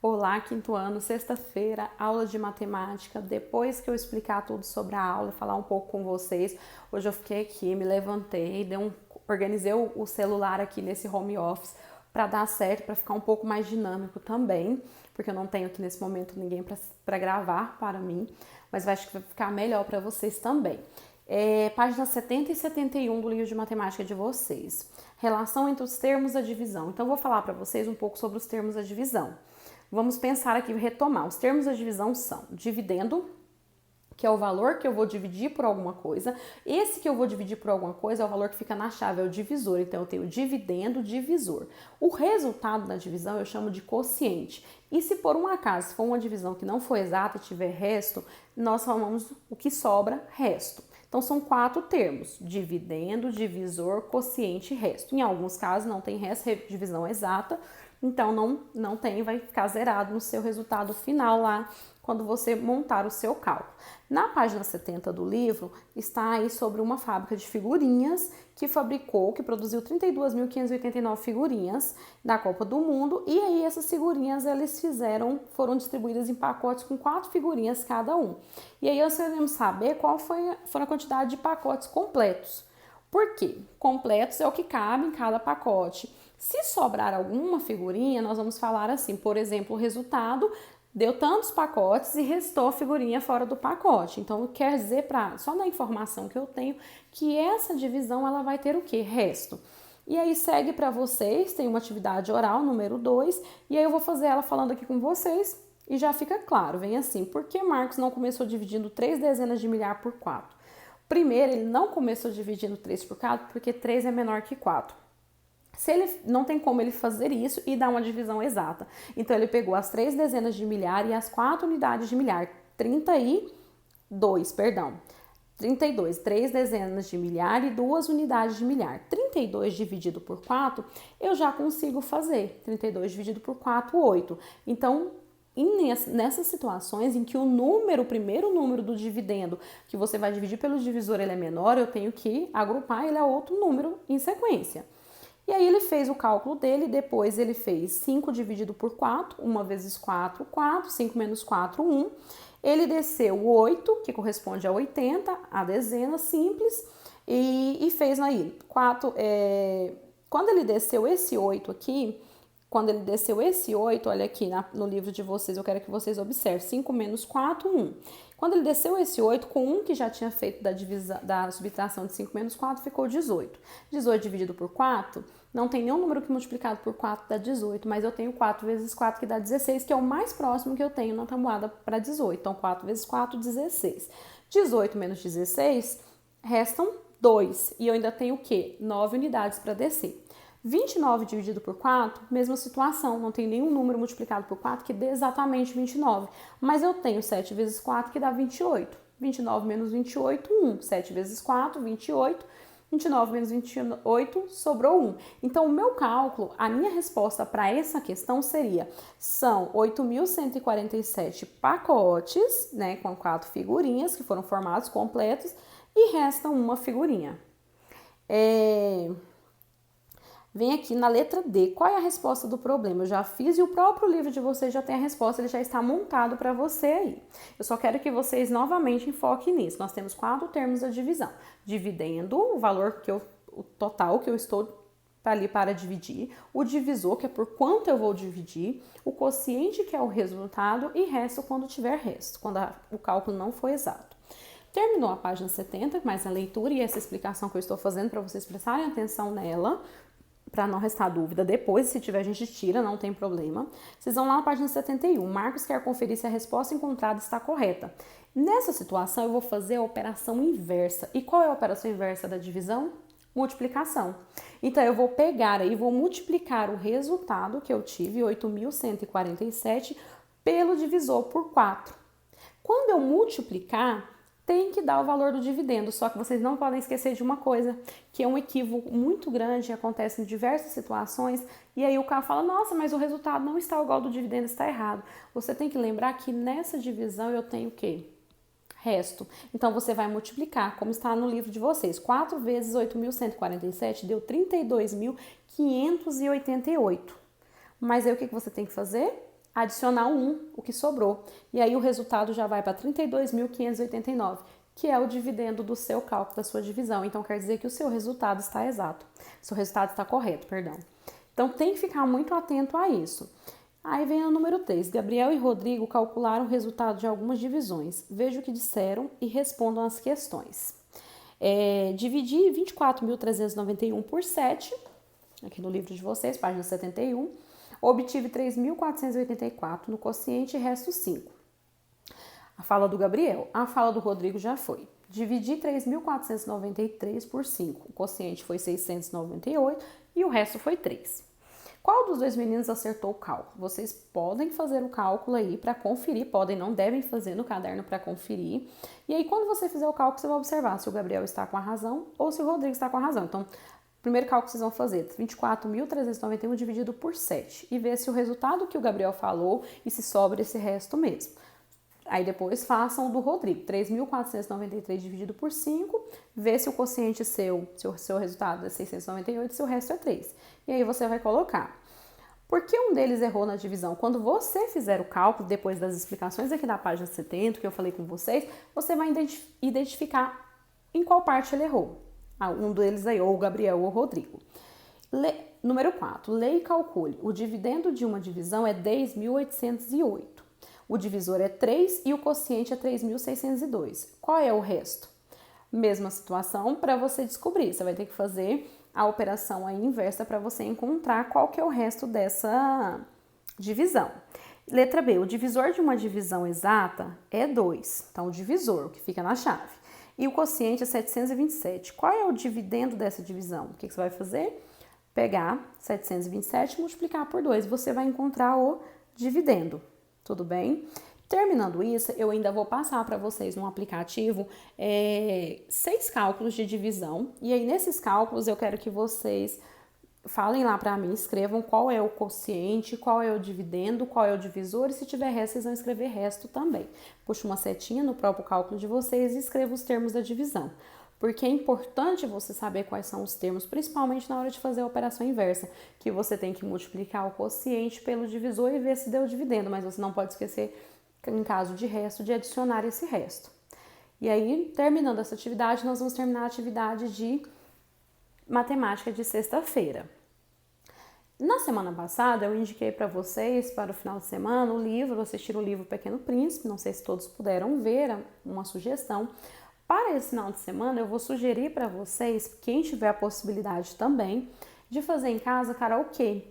Olá, quinto ano, sexta-feira, aula de matemática. Depois que eu explicar tudo sobre a aula, falar um pouco com vocês, hoje eu fiquei aqui, me levantei, organizei o celular aqui nesse home office para dar certo, para ficar um pouco mais dinâmico também, porque eu não tenho aqui nesse momento ninguém para gravar para mim, mas acho que vai ficar melhor para vocês também. Páginas 70 e 71 do livro de matemática de vocês. Relação entre os termos da divisão. Então, eu vou falar para vocês um pouco sobre os termos da divisão. Vamos pensar aqui, retomar. Os termos da divisão são dividendo, que é o valor que eu vou dividir por alguma coisa. Esse que eu vou dividir por alguma coisa é o valor que fica na chave, é o divisor. Então, eu tenho dividendo, divisor. O resultado da divisão eu chamo de quociente. E se por um acaso for uma divisão que não for exata e tiver resto, nós chamamos o que sobra resto. Então, são 4 termos: dividendo, divisor, quociente e resto. Em alguns casos, não tem resto, divisão exata, então não tem, vai ficar zerado no seu resultado final lá, quando você montar o seu cálculo. Na página 70 do livro, está aí sobre uma fábrica de figurinhas que produziu 32.589 figurinhas da Copa do Mundo, e aí essas figurinhas foram distribuídas em pacotes com 4 figurinhas cada um. E aí nós queremos saber qual foi a quantidade de pacotes completos. Por quê? Completos é o que cabe em cada pacote. Se sobrar alguma figurinha, nós vamos falar assim, por exemplo, o resultado deu tantos pacotes e restou figurinha fora do pacote. Então, quer dizer, só na informação que eu tenho, que essa divisão ela vai ter o quê? Resto. E aí segue para vocês, tem uma atividade oral, número 2, e aí eu vou fazer ela falando aqui com vocês e já fica claro. Vem assim, por que Marcos não começou dividindo 3 dezenas de milhar por 4? Primeiro, ele não começou dividindo 3 por 4 porque 3 é menor que 4. Não tem como ele fazer isso e dar uma divisão exata. Então, ele pegou as 3 dezenas de milhar e as 4 unidades de milhar. 32, 3 dezenas de milhar e 2 unidades de milhar. 32 dividido por 4, eu já consigo fazer. 32 dividido por 4, 8. Então, nessas situações em que o primeiro número do dividendo que você vai dividir pelo divisor ele é menor, eu tenho que agrupar ele a outro número em sequência. E aí ele fez o cálculo dele, depois ele fez 5 dividido por 4, 1 vezes 4, 4, 5 menos 4, 1. Ele desceu o 8, que corresponde a 80, a dezena simples, e fez aí 4. Quando ele desceu esse 8 aqui, olha aqui no livro de vocês, eu quero que vocês observem, 5 menos 4, 1. Quando ele desceu esse 8, com 1 que já tinha feito da subtração de 5 menos 4, ficou 18. 18 dividido por 4, não tem nenhum número que multiplicado por 4 dá 18, mas eu tenho 4 vezes 4 que dá 16, que é o mais próximo que eu tenho na tabuada para 18. Então, 4 vezes 4, 16. 18 menos 16, restam 2. E eu ainda tenho o quê? 9 unidades para descer. 29 dividido por 4, mesma situação, não tem nenhum número multiplicado por 4 que dê exatamente 29, mas eu tenho 7 vezes 4 que dá 28. 29 menos 28, 1. 7 vezes 4, 28. 29 menos 28, sobrou 1. Então, o meu cálculo, a minha resposta para essa questão são 8.147 pacotes, né, com 4 figurinhas que foram formados completos e resta uma figurinha. Vem aqui na letra D, qual é a resposta do problema? Eu já fiz e o próprio livro de vocês já tem a resposta, ele já está montado para você aí. Eu só quero que vocês novamente enfoquem nisso. Nós temos 4 termos da divisão. Dividendo, o valor o total que eu estou ali para dividir, o divisor, que é por quanto eu vou dividir, o quociente, que é o resultado, e resto quando tiver resto, quando o cálculo não for exato. Terminou a página 70, mais a leitura e essa explicação que eu estou fazendo para vocês prestarem atenção nela, para não restar dúvida. Depois, se tiver, a gente tira, não tem problema. Vocês vão lá na página 71. Marcos quer conferir se a resposta encontrada está correta. Nessa situação, eu vou fazer a operação inversa. E qual é a operação inversa da divisão? Multiplicação. Então, eu vou pegar aí, vou multiplicar o resultado que eu tive, 8.147, pelo divisor por 4. Quando eu multiplicar, tem que dar o valor do dividendo, só que vocês não podem esquecer de uma coisa, que é um equívoco muito grande, acontece em diversas situações, e aí o cara fala, nossa, mas o resultado não está igual ao do dividendo, está errado. Você tem que lembrar que nessa divisão eu tenho o quê? Resto. Então, você vai multiplicar, como está no livro de vocês. 4 vezes 8.147 deu 32.588. Mas aí o que você tem que fazer? adicionar o que sobrou. E aí o resultado já vai para 32.589, que é o dividendo do seu cálculo, da sua divisão. Então, quer dizer que o seu resultado está exato. Seu resultado está correto, perdão. Então, tem que ficar muito atento a isso. Aí vem o número 3. Gabriel e Rodrigo calcularam o resultado de algumas divisões. Veja o que disseram e respondam as questões. Dividi 24.391 por 7, aqui no livro de vocês, página 71. Obtive 3.484 no quociente e resto 5. A fala do Gabriel. A fala do Rodrigo já foi. Dividi 3.493 por 5. O quociente foi 698 e o resto foi 3. Qual dos dois meninos acertou o cálculo? Vocês podem fazer o cálculo aí para conferir, podem, não devem fazer no caderno para conferir. E aí, quando você fizer o cálculo, você vai observar se o Gabriel está com a razão ou se o Rodrigo está com a razão. Então, o primeiro cálculo que vocês vão fazer, 24.391 dividido por 7. E ver se o resultado que o Gabriel falou e se sobra esse resto mesmo. Aí depois façam o do Rodrigo, 3.493 dividido por 5, vê se o quociente seu resultado é 698 e se o resto é 3. E aí você vai colocar. Por que um deles errou na divisão? Quando você fizer o cálculo, depois das explicações aqui da página 70, que eu falei com vocês, você vai identificar em qual parte ele errou. Um deles aí, ou o Gabriel ou o Rodrigo. Número 4. Leia e calcule. O dividendo de uma divisão é 10.808. O divisor é 3 e o quociente é 3.602. Qual é o resto? Mesma situação para você descobrir. Você vai ter que fazer a operação aí inversa para você encontrar qual que é o resto dessa divisão. Letra B. O divisor de uma divisão exata é 2. Então, o divisor, o que fica na chave. E o quociente é 727. Qual é o dividendo dessa divisão? O que você vai fazer? Pegar 727 e multiplicar por 2. Você vai encontrar o dividendo. Tudo bem? Terminando isso, eu ainda vou passar para vocês no aplicativo 6 cálculos de divisão. E aí, nesses cálculos, eu quero que vocês falem lá para mim, escrevam qual é o quociente, qual é o dividendo, qual é o divisor. E se tiver resto, vocês vão escrever resto também. Puxa uma setinha no próprio cálculo de vocês e escreva os termos da divisão. Porque é importante você saber quais são os termos, principalmente na hora de fazer a operação inversa, que você tem que multiplicar o quociente pelo divisor e ver se deu dividendo, mas você não pode esquecer, em caso de resto, de adicionar esse resto. E aí, terminando essa atividade, nós vamos terminar a atividade de matemática de sexta-feira. Na semana passada, eu indiquei para vocês, para o final de semana, o livro, assistir o livro Pequeno Príncipe, não sei se todos puderam ver, uma sugestão. Para esse final de semana, eu vou sugerir para vocês, quem tiver a possibilidade também, de fazer em casa karaokê.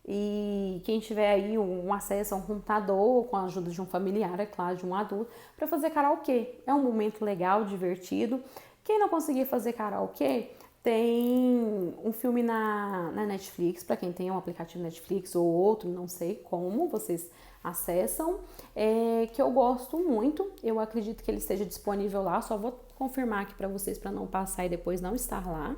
E quem tiver aí um acesso a um computador, com a ajuda de um familiar, é claro, de um adulto, para fazer karaokê. É um momento legal, divertido. Quem não conseguir fazer karaokê, tem um filme na Netflix, para quem tem um aplicativo Netflix ou outro, não sei como, vocês acessam, que eu gosto muito. Eu acredito que ele esteja disponível lá, só vou confirmar aqui para vocês para não passar e depois não estar lá,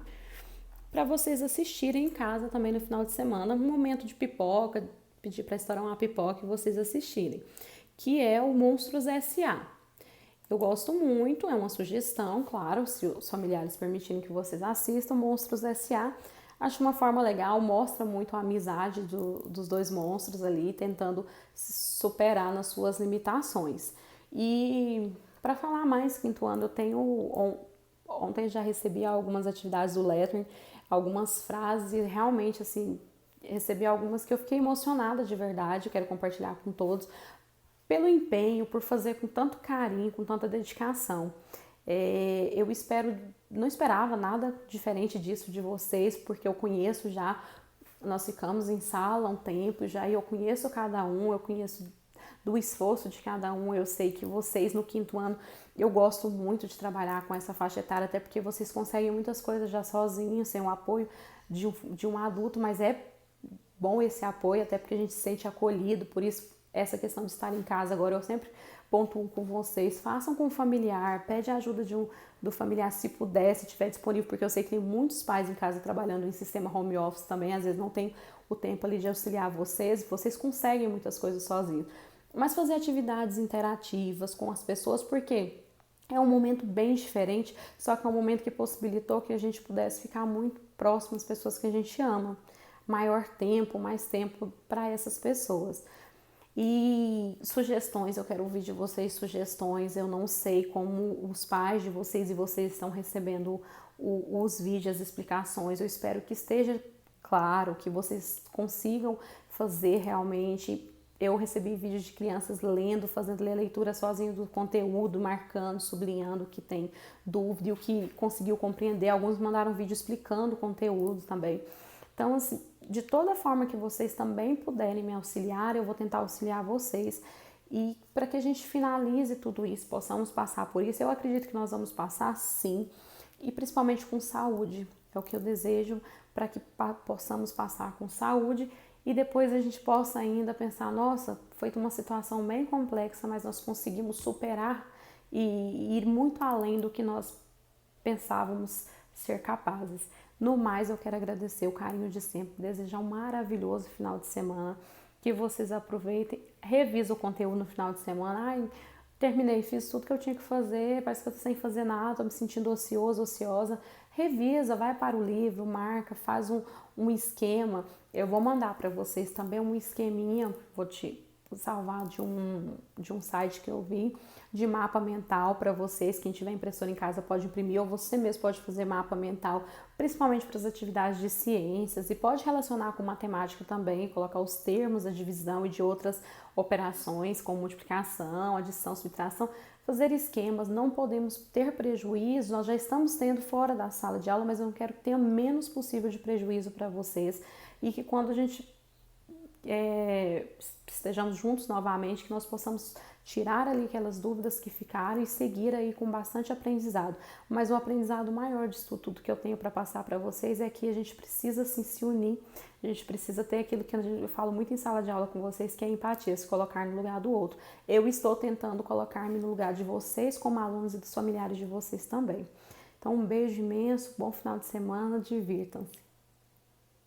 para vocês assistirem em casa também no final de semana, um momento de pipoca, pedir para estourar uma pipoca e vocês assistirem, que é o Monstros S.A. Eu gosto muito, é uma sugestão, claro, se os familiares permitirem que vocês assistam, Monstros S.A. Acho uma forma legal, mostra muito a amizade dos dois monstros ali, tentando se superar nas suas limitações. E para falar mais, quinto ano, eu tenho... Ontem já recebi algumas atividades do Lettering, algumas frases, e realmente, assim, recebi algumas que eu fiquei emocionada de verdade, quero compartilhar com todos, pelo empenho, por fazer com tanto carinho, com tanta dedicação. Eu não esperava nada diferente disso de vocês, porque eu conheço já, nós ficamos em sala há um tempo já, e eu conheço cada um, eu conheço do esforço de cada um, eu sei que vocês no quinto ano, eu gosto muito de trabalhar com essa faixa etária, até porque vocês conseguem muitas coisas já sozinhos, sem o apoio de um adulto, mas é bom esse apoio, até porque a gente se sente acolhido, por isso essa questão de estar em casa agora, eu sempre pontuo com vocês, façam com o familiar, pede a ajuda do familiar se puder, se estiver disponível, porque eu sei que tem muitos pais em casa trabalhando em sistema home office também, às vezes não tem o tempo ali de auxiliar vocês conseguem muitas coisas sozinhos, mas fazer atividades interativas com as pessoas, porque é um momento bem diferente, só que é um momento que possibilitou que a gente pudesse ficar muito próximo às pessoas que a gente ama, mais tempo para essas pessoas. E sugestões, eu quero ouvir de vocês sugestões. Eu não sei como os pais de vocês e vocês estão recebendo os vídeos, as explicações. Eu espero que esteja claro, que vocês consigam fazer realmente. Eu recebi vídeos de crianças lendo, fazendo leitura sozinho do conteúdo, marcando, sublinhando o que tem dúvida e o que conseguiu compreender. Alguns mandaram vídeo explicando o conteúdo também. Então, assim, de toda forma que vocês também puderem me auxiliar, eu vou tentar auxiliar vocês. E para que a gente finalize tudo isso, possamos passar por isso, eu acredito que nós vamos passar sim, e principalmente com saúde. É o que eu desejo, para que possamos passar com saúde e depois a gente possa ainda pensar, nossa, foi uma situação bem complexa, mas nós conseguimos superar e ir muito além do que nós pensávamos ser capazes. No mais, eu quero agradecer o carinho de sempre, desejar um maravilhoso final de semana, que vocês aproveitem, revisem o conteúdo no final de semana. Ai, terminei, fiz tudo que eu tinha que fazer, parece que eu tô sem fazer nada, tô me sentindo ocioso, ociosa. Revisa, vai para o livro, marca, faz um esquema. Eu vou mandar para vocês também um esqueminha, vou te salvar de um site que eu vi, de mapa mental para vocês. Quem tiver impressora em casa pode imprimir, ou você mesmo pode fazer mapa mental, principalmente para as atividades de ciências, e pode relacionar com matemática também, colocar os termos da divisão e de outras operações, como multiplicação, adição, subtração, fazer esquemas. Não podemos ter prejuízo, nós já estamos tendo fora da sala de aula, mas eu quero que tenha o menos possível de prejuízo para vocês, e que quando a gente estejamos juntos novamente, que nós possamos tirar ali aquelas dúvidas que ficaram e seguir aí com bastante aprendizado. Mas o aprendizado maior disso tudo que eu tenho para passar para vocês é que a gente precisa assim, se unir, a gente precisa ter aquilo que eu falo muito em sala de aula com vocês, que é a empatia, se colocar no lugar do outro. Eu estou tentando colocar-me no lugar de vocês como alunos e dos familiares de vocês também. Então, um beijo imenso, bom final de semana, divirtam-se.